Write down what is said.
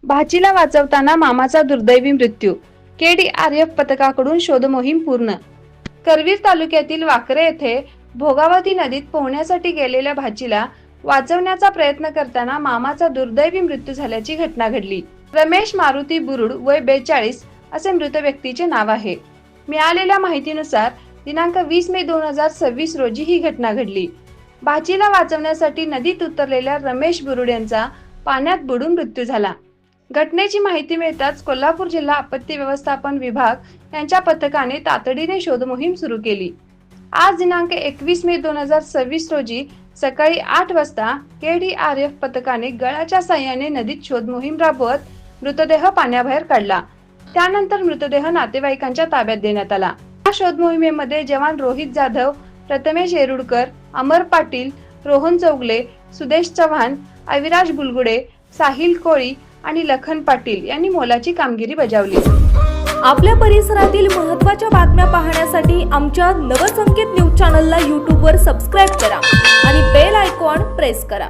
भाचीला वाचवताना मामाचा दुर्दैवी मृत्यू. KDRF पथकाकडून शोध मोहीम पूर्ण. करवीर तालुक्यातील वाकरे येथे भोगावती नदीत पोहण्यासाठी गेलेल्या भाचीला वाचवण्याचा प्रयत्न करताना मामाचा दुर्दैवी मृत्यू झाल्याची घटना घडली. रमेश मारुती बुरुड वय 42 असे मृत व्यक्तीचे नाव आहे. मिळालेल्या माहितीनुसार दिनांक 20 मे 2026 रोजी ही घटना घडली. भाचीला वाचवण्यासाठी नदीत उतरलेल्या रमेश बुरुड यांचा पाण्यात बुडून मृत्यू झाला. घटनेची माहिती मिळताच कोल्हापूर जिल्हा आपत्ती व्यवस्थापन विभाग यांच्या पथकाने तातडीने शोध मोहीम सुरू केली. आज दिनांक 21 मे 2026 रोजी सकाळी 8 वाजता KDRF पथकाने गळाच्या साह्याने नदीत शोध मोहीम राबवत मृतदेह पाण्याबाहेर काढला. त्यानंतर मृतदेह नातेवाईकांच्या ताब्यात देण्यात आला. या शोध मोहिमेमध्ये जवान रोहित जाधव, प्रथमेश येरुडकर, अमर पाटील, रोहन चौगले, सुदेश चव्हाण, अविराज बुलगुडे, साहिल कोळी आणि लखन पाटील यांनी मोलाची कामगिरी बजावली. आपल्या परिसरातील महत्त्वाच्या बातम्या पाहण्यासाठी आमच्या नवसंकेत न्यूज चॅनलला YouTube वर सबस्क्राईब करा आणि बेल आयकॉन प्रेस करा.